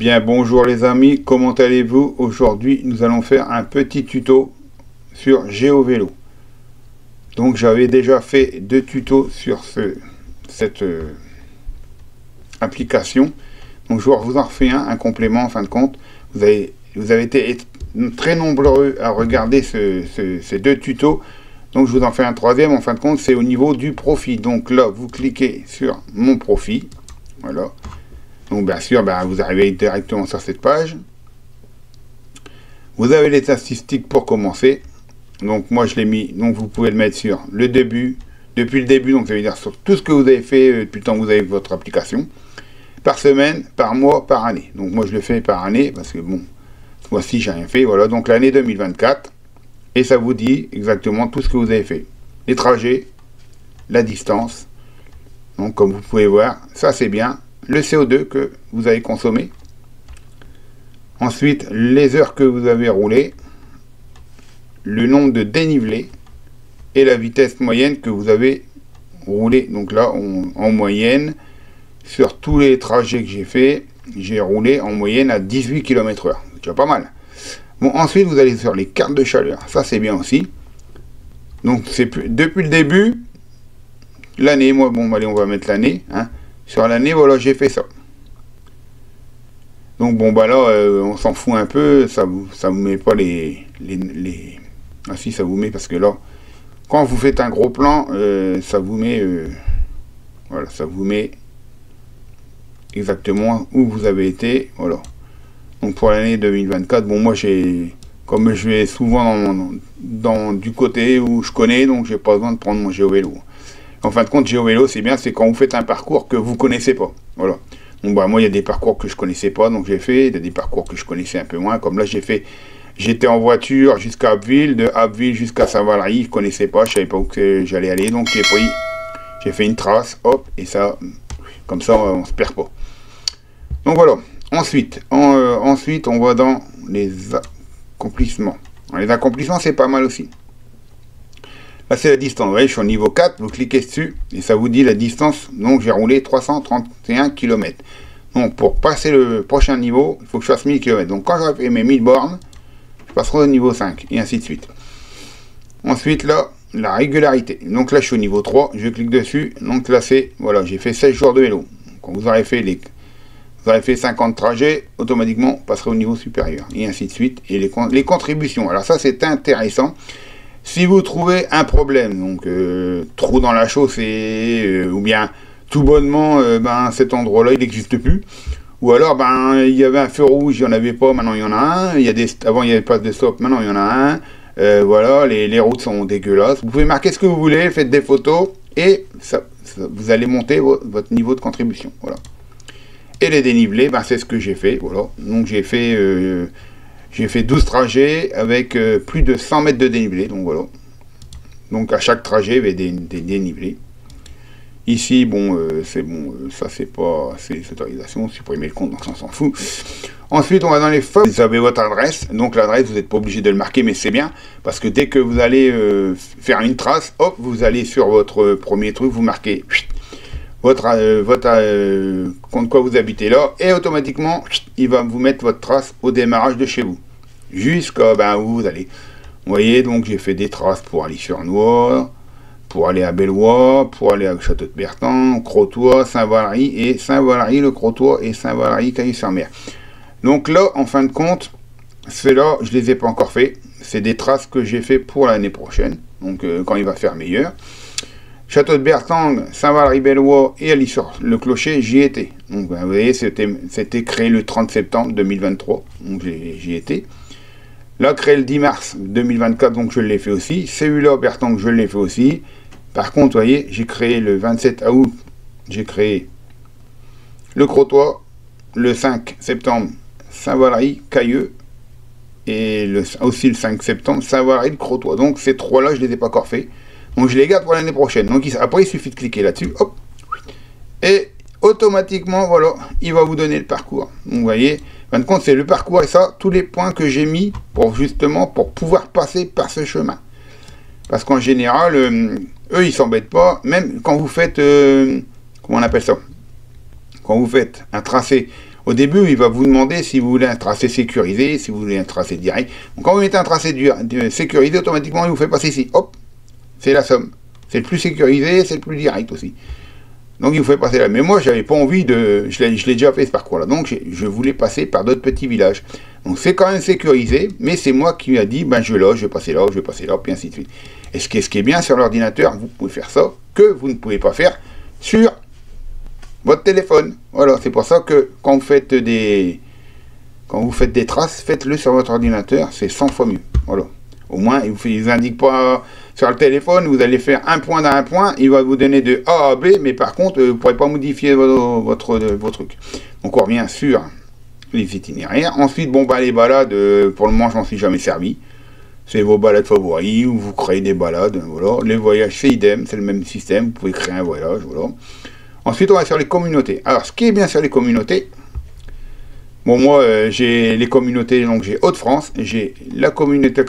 bien bonjour les amis, comment allez-vous? Aujourd'hui nous allons faire un petit tuto sur GeoVélo. Donc j'avais déjà fait deux tutos sur cette application. Donc je vous en refais un complément en fin de compte. Vous avez été très nombreux à regarder ces deux tutos. Donc je vous en fais un troisième en fin de compte, c'est au niveau du profit. Donc là vous cliquez sur mon profit. Voilà. Donc bien sûr, vous arrivez directement sur cette page. Vous avez les statistiques pour commencer. Donc moi je l'ai mis, donc vous pouvez le mettre sur le début, depuis le début, donc ça veut dire sur tout ce que vous avez fait depuis le temps que vous avez votre application. Par semaine, par mois, par année. Donc moi je le fais par année, parce que bon, ce mois-ci j'ai rien fait. Voilà, donc l'année 2024. Et ça vous dit exactement tout ce que vous avez fait. Les trajets, la distance. Donc comme vous pouvez voir, ça c'est bien. Le CO2 que vous avez consommé, ensuite les heures que vous avez roulé, le nombre de dénivelés et la vitesse moyenne que vous avez roulé. Donc là, en moyenne, sur tous les trajets que j'ai fait, j'ai roulé en moyenne à 18 km/h. C'est déjà pas mal. Bon, ensuite, vous allez sur les cartes de chaleur. Ça, c'est bien aussi. Donc, c'est depuis le début, l'année, moi, bon, allez, on va mettre l'année, hein. Sur l'année, voilà, j'ai fait ça. Donc bon, là, on s'en fout un peu, ça vous met pas les... Ah si, ça vous met, parce que là, quand vous faites un gros plan, ça vous met... voilà, ça vous met exactement où vous avez été, voilà. Donc pour l'année 2024, bon, moi, comme je vais souvent du côté où je connais, donc j'ai pas besoin de prendre mon GeoVélo. En fin de compte, GeoVélo, c'est bien, c'est quand vous faites un parcours que vous connaissez pas. Voilà. Donc moi, il y a des parcours que je connaissais pas, donc j'ai fait. Il y a des parcours que je connaissais un peu moins. Comme là, j'étais en voiture jusqu'à Abbeville, de Abbeville jusqu'à Saint-Valery, je connaissais pas, je savais pas où j'allais aller, donc j'ai fait une trace, hop, et ça, comme ça, on se perd pas. Donc voilà. Ensuite, on va dans les accomplissements. Les accomplissements, c'est pas mal aussi. Là, c'est la distance. Vous voyez, je suis au niveau 4, vous cliquez dessus et ça vous dit la distance. Donc, j'ai roulé 331 km. Donc, pour passer le prochain niveau, il faut que je fasse 1000 km. Donc, quand j'aurai fait mes 1000 bornes, je passerai au niveau 5 et ainsi de suite. Ensuite, là, la régularité. Donc, là, je suis au niveau 3, je clique dessus. Donc, là, voilà, j'ai fait 16 jours de vélo. Quand vous aurez fait 50 trajets, automatiquement, vous passerez au niveau supérieur et ainsi de suite. Et les contributions. Alors, ça, c'est intéressant. Si vous trouvez un problème, donc trou dans la chaussée, ou bien tout bonnement, cet endroit-là, il n'existe plus. Ou alors, il y avait un feu rouge, il n'y en avait pas, maintenant il y en a un. Avant, il n'y avait pas de stop, maintenant il y en a un. Voilà, les routes sont dégueulasses. Vous pouvez marquer ce que vous voulez, faites des photos, et vous allez monter votre niveau de contribution. Voilà. Et les dénivelés, c'est ce que j'ai fait. Voilà. Donc j'ai fait 12 trajets avec plus de 100 mètres de dénivelé. Donc voilà. Donc à chaque trajet, il y avait des dénivelés. Ici, bon, c'est bon. Ça, c'est pas... C'est autorisation. Supprimer le compte, donc ça, on s'en fout. Ensuite, on va dans les photos. Vous avez votre adresse. Donc l'adresse, vous n'êtes pas obligé de le marquer, mais c'est bien. Parce que dès que vous allez faire une trace, hop, vous allez sur votre premier truc, vous marquez contre quoi vous habitez là, et automatiquement, il va vous mettre votre trace au démarrage de chez vous, jusqu'à où vous allez. Vous voyez, donc j'ai fait des traces pour aller sur Noir, pour aller à Bellois, pour aller à Château de Bertan, Crotoy, Saint-Valery, et Saint-Valery, le Crotoy, et Saint-Valery, Cailloux-sur-Mer. Donc là, en fin de compte, ceux-là, je les ai pas encore fait. C'est des traces que j'ai fait pour l'année prochaine, donc quand il va faire meilleur. Château de Bertang, Saint-Valery-Bellois et aller sur le clocher, j'y étais. Donc vous voyez, c'était créé le 30 septembre 2023, donc j'y étais. Là, créé le 10 mars 2024, donc je l'ai fait aussi. Celui-là, Bertang, je l'ai fait aussi. Par contre, vous voyez, j'ai créé le 27 août, j'ai créé le Crotoy, le 5 septembre, Saint-Valery, Cailloux, et aussi le 5 septembre, Saint-Valery, le Crotoy. Donc ces trois-là, je ne les ai pas encore fait. Donc je les garde pour l'année prochaine. Donc après, il suffit de cliquer là-dessus. Hop. Et automatiquement, voilà, il va vous donner le parcours. Donc vous voyez, en fin de compte, c'est le parcours et ça, tous les points que j'ai mis pour pouvoir passer par ce chemin. Parce qu'en général, eux, ils s'embêtent pas. Même quand vous faites, comment on appelle ça? Quand vous faites un tracé, Au début, il va vous demander si vous voulez un tracé sécurisé, si vous voulez un tracé direct. Donc, quand vous mettez un tracé sécurisé, automatiquement, il vous fait passer ici. Hop, c'est la somme. C'est le plus sécurisé, c'est le plus direct aussi. Donc, il vous fait passer là. Mais moi, j'avais pas envie de... Je l'ai déjà fait ce parcours-là. Donc, je voulais passer par d'autres petits villages. Donc, c'est quand même sécurisé, mais c'est moi qui lui a dit, ben, je vais là, je vais passer là, je vais passer là, puis ainsi de suite. Et ce qui est bien sur l'ordinateur, vous pouvez faire ça, que vous ne pouvez pas faire sur votre téléphone. Voilà, c'est pour ça que quand vous faites des traces, faites-le sur votre ordinateur, c'est 100 fois mieux. Voilà. Au moins, il ne vous indique pas sur le téléphone, vous allez faire un point dans un point, il va vous donner de A à B, mais par contre, vous ne pourrez pas modifier votre truc. Donc on revient sur les itinéraires. Ensuite, bon, bah, les balades, pour le moment, j'en suis jamais servi. C'est vos balades favoris, ou vous créez des balades, voilà. Les voyages, c'est idem, c'est le même système, vous pouvez créer un voyage, voilà. Ensuite, on va sur les communautés. Alors, ce qui est bien sur les communautés, bon, moi, j'ai les communautés, donc j'ai Hauts-de-France, j'ai la communauté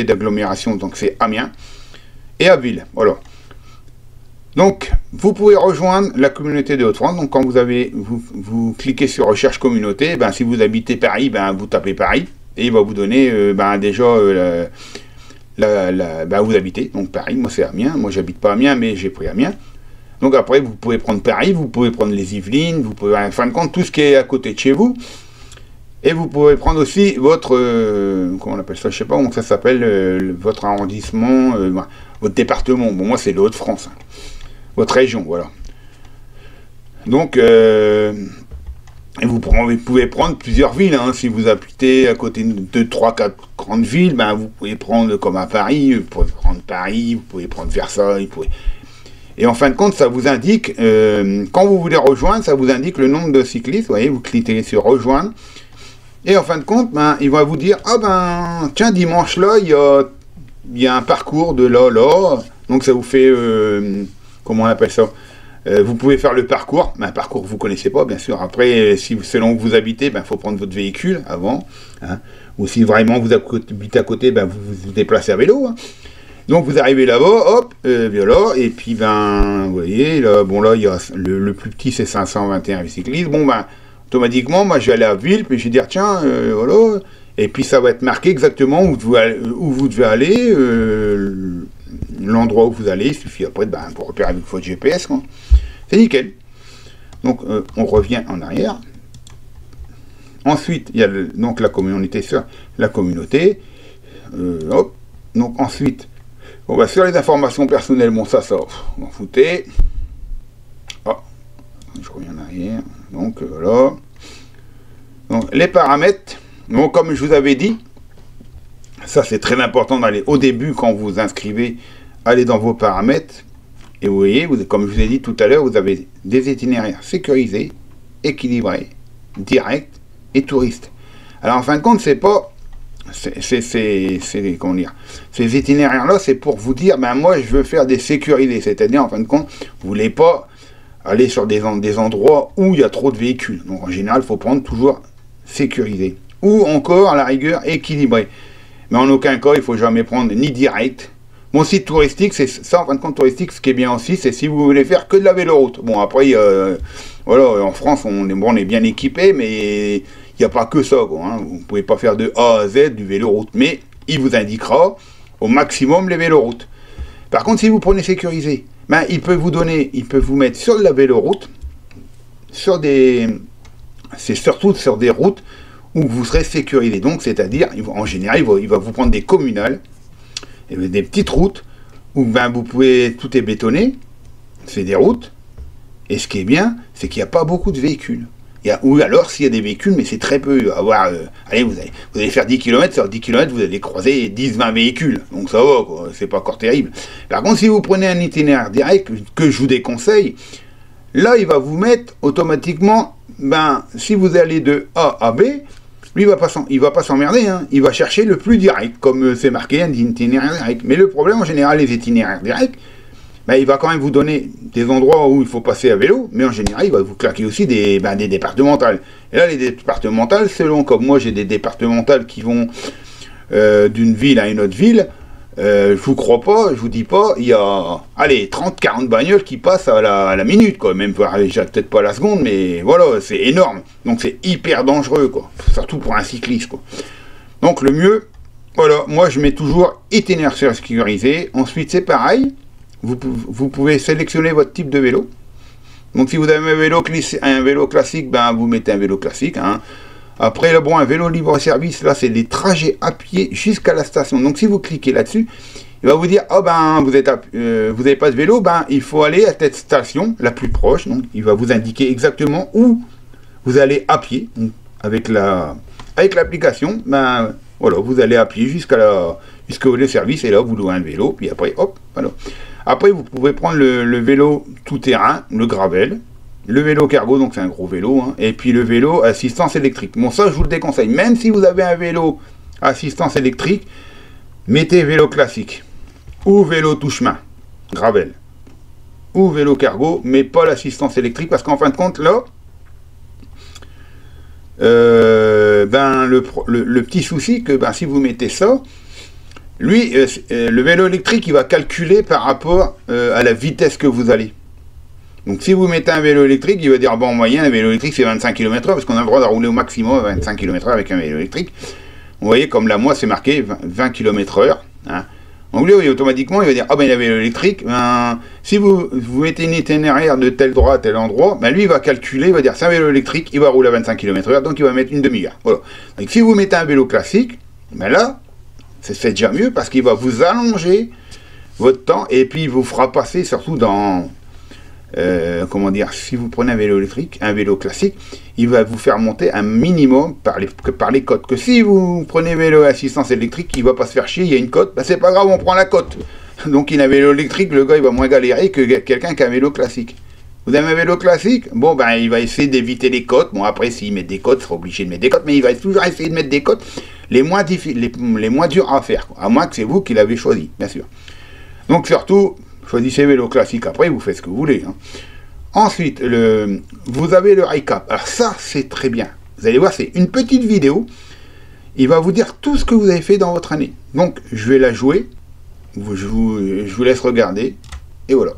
d'agglomération, donc c'est Amiens, et Abbeville, voilà. Donc, vous pouvez rejoindre la communauté de Hauts-de-France. Donc, quand vous cliquez sur recherche communauté, ben, si vous habitez Paris, ben, vous tapez Paris, et il va vous donner déjà vous habitez, donc Paris, moi c'est Amiens, moi j'habite pas Amiens, mais j'ai pris Amiens. Donc après, vous pouvez prendre Paris, vous pouvez prendre les Yvelines, vous pouvez, en fin de compte, tout ce qui est à côté de chez vous. Et vous pouvez prendre aussi votre, comment on appelle ça, je sais pas comment ça s'appelle, votre arrondissement, votre département. Bon, moi c'est le Hauts-de-France, hein. Votre région, voilà. Donc, vous pouvez prendre plusieurs villes, hein. Si vous habitez à côté de 3-4 grandes villes, ben, vous pouvez prendre comme à Paris, vous pouvez prendre Paris, vous pouvez prendre Versailles, vous pouvez... Et en fin de compte, ça vous indique, quand vous voulez rejoindre, ça vous indique le nombre de cyclistes. Vous voyez, vous cliquez sur rejoindre. Et en fin de compte, ben, il va vous dire, ah ben, tiens, dimanche là, il y a un parcours de là, là. Donc ça vous fait, comment on appelle ça, vous pouvez faire le parcours, mais un parcours que vous ne connaissez pas, bien sûr. Après, selon où vous habitez, ben, faut prendre votre véhicule avant. Hein. Ou si vraiment vous habitez à côté, ben, vous vous déplacez à vélo. Hein. Donc vous arrivez là-bas, hop, voilà, et puis ben, vous voyez, là, bon là, il y a le plus petit, c'est 521 cyclistes. Bon ben, automatiquement, moi je vais aller à Ville, puis je vais dire, tiens, voilà, et puis ça va être marqué exactement où vous devez aller, l'endroit où vous allez, il suffit après pour repérer avec votre GPS, quoi. C'est nickel. Donc on revient en arrière. Ensuite, il y a donc la communauté sur la communauté. Hop. Donc ensuite, on va sur les informations personnelles. Bon, ça, on en foutait. Oh, je reviens en arrière. Donc voilà. Donc les paramètres. Donc comme je vous avais dit, ça c'est très important d'aller au début quand vous vous inscrivez, allez dans vos paramètres. Et vous voyez, comme je vous ai dit tout à l'heure, vous avez des itinéraires sécurisés, équilibrés, directs et touristes. Alors en fin de compte, c'est pas... comment dire, ces itinéraires-là, c'est pour vous dire, ben moi je veux faire des sécurisés, c'est-à-dire en fin de compte, vous voulez pas aller sur des endroits où il y a trop de véhicules. Donc en général, il faut prendre toujours sécurisé. Ou encore, à la rigueur, équilibré. Mais en aucun cas, il faut jamais prendre ni direct. Mon site touristique, c'est ça, en fin de compte, touristique, ce qui est bien aussi, c'est si vous voulez faire que de la véloroute. Bon, après, voilà, en France, on est bien équipé, mais il n'y a pas que ça, quoi, hein. Vous ne pouvez pas faire de A à Z du véloroute, mais il vous indiquera au maximum les véloroutes. Par contre, si vous prenez sécurisé, ben, il peut vous mettre sur de la véloroute, c'est surtout sur des routes où vous serez sécurisé. Donc, c'est-à-dire, en général, il va vous prendre des communales, des petites routes où ben, tout est bétonné, c'est des routes, et ce qui est bien, c'est qu'il n'y a pas beaucoup de véhicules. Ou alors, s'il y a des véhicules, mais c'est très peu. Allez, vous allez faire 10 km, sur 10 km, vous allez croiser 10-20 véhicules. Donc ça va, c'est pas encore terrible. Par contre, si vous prenez un itinéraire direct, que je vous déconseille, là, il va vous mettre automatiquement, ben, si vous allez de A à B, lui, il va pas s'emmerder, hein. Il va chercher le plus direct, comme c'est marqué un itinéraire direct. Mais le problème, en général, les itinéraires directs, ben, il va quand même vous donner des endroits où il faut passer à vélo, mais en général, il va vous claquer aussi des départementales. Et là, les départementales, selon, comme moi, j'ai des départementales qui vont d'une ville à une autre ville, Je vous crois pas, je vous dis pas, il y a, allez, 30-40 bagnoles qui passent à la minute, quoi. Même peut-être pas à la seconde, mais voilà, c'est énorme. Donc c'est hyper dangereux, quoi. Surtout pour un cycliste, quoi. Donc le mieux, voilà, moi je mets toujours itinéraire sécurisé. Ensuite c'est pareil, vous pouvez sélectionner votre type de vélo. Donc si vous avez un vélo classique, ben vous mettez un vélo classique, hein. Après, là, bon, un vélo libre-service, là, c'est des trajets à pied jusqu'à la station. Donc, si vous cliquez là-dessus, il va vous dire, oh, ben, vous n'avez pas de vélo, ben, il faut aller à cette station la plus proche. Donc, il va vous indiquer exactement où vous allez à pied. Donc, avec l'application, ben, voilà, vous allez à pied jusqu'au vélo-service, et là, vous louez un vélo, puis après, hop, voilà. Après, vous pouvez prendre le vélo tout-terrain, le gravel. Le vélo cargo, donc c'est un gros vélo, hein, et puis le vélo assistance électrique. Bon, ça, je vous le déconseille. Même si vous avez un vélo assistance électrique, mettez vélo classique, ou vélo touche-main, gravel, ou vélo cargo, mais pas l'assistance électrique, parce qu'en fin de compte, là, ben, le petit souci, que ben, si vous mettez ça, lui, le vélo électrique, il va calculer par rapport à la vitesse que vous allez. Donc si vous mettez un vélo électrique, il va dire, bon, en moyenne, un vélo électrique, c'est 25 km/h, parce qu'on a le droit de rouler au maximum à 25 km/h avec un vélo électrique. Vous voyez, comme là, moi, c'est marqué 20 km/h. Hein. Donc lui, automatiquement, il va dire, ah ben, il a un vélo électrique. Ben, si vous mettez une itinéraire de tel droit à tel endroit, ben lui, il va calculer, il va dire, c'est un vélo électrique, il va rouler à 25 km/h, donc il va mettre une demi-heure. Voilà. Donc si vous mettez un vélo classique, ben là, c'est déjà mieux, parce qu'il va vous allonger votre temps, et puis il vous fera passer, surtout dans... comment dire, si vous prenez un vélo électrique, un vélo classique, il va vous faire monter un minimum par les côtes. Que si vous prenez un vélo assistance électrique, il va pas se faire chier, il y a une côte, ben c'est pas grave, on prend la côte. Donc il a un vélo électrique, le gars il va moins galérer que quelqu'un qui a un vélo classique. Vous avez un vélo classique, bon ben il va essayer d'éviter les côtes. Bon après s'il met des côtes, il sera obligé de mettre des côtes, mais il va toujours essayer de mettre des côtes les moins dures à faire, quoi. À moins que c'est vous qui l'avez choisi, bien sûr. Donc surtout, choisissez vélo classique, après vous faites ce que vous voulez. Hein. Ensuite, vous avez le RICAP. Alors ça, c'est très bien. Vous allez voir, c'est une petite vidéo. Il va vous dire tout ce que vous avez fait dans votre année. Donc, je vais la jouer. Je vous laisse regarder. Et voilà.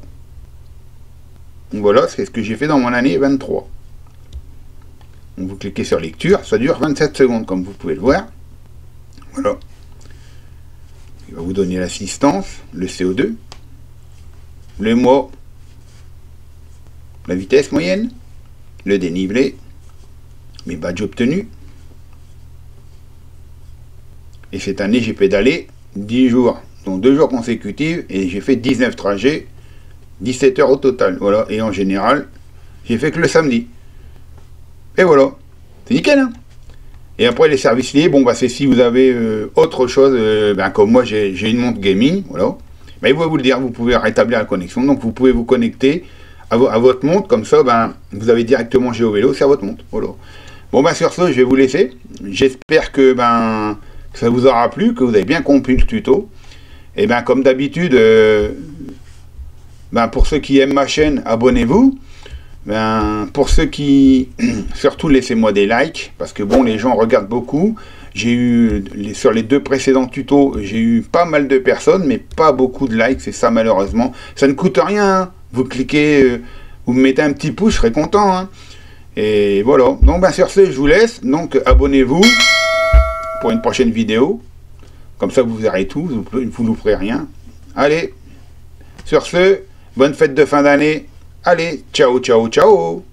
Donc, voilà, c'est ce que j'ai fait dans mon année 23. Donc, vous cliquez sur lecture. Ça dure 27 secondes, comme vous pouvez le voir. Voilà. Il va vous donner l'assistance, le CO2. Le mois, la vitesse moyenne, le dénivelé, mes badges obtenus. Et cette année, j'ai pédalé 10 jours, donc 2 jours consécutifs, et j'ai fait 19 trajets, 17 heures au total. Voilà, et en général, j'ai fait que le samedi. Et voilà, c'est nickel, hein. Et après, les services liés, bon, bah, c'est si vous avez autre chose, ben, comme moi, j'ai une montre gaming, voilà. Mais il va vous le dire, vous pouvez rétablir la connexion, donc vous pouvez vous connecter à votre montre, comme ça, ben, vous avez directement GeoVélo sur votre montre. Voilà. Bon, ben, sur ce, je vais vous laisser. J'espère que ben, ça vous aura plu, que vous avez bien compris le tuto. Et ben, comme d'habitude, ben, pour ceux qui aiment ma chaîne, abonnez-vous. Ben, pour ceux qui... surtout, laissez-moi des likes, parce que bon, les gens regardent beaucoup. J'ai eu, sur les 2 précédents tutos, j'ai eu pas mal de personnes, mais pas beaucoup de likes, c'est ça malheureusement. Ça ne coûte rien, hein. Vous cliquez, vous me mettez un petit pouce, je serai content. Hein. Et voilà, donc ben, sur ce, je vous laisse. Donc abonnez-vous pour une prochaine vidéo. Comme ça, vous verrez tout, vous ne louperez rien. Allez, sur ce, bonne fête de fin d'année. Allez, ciao, ciao, ciao.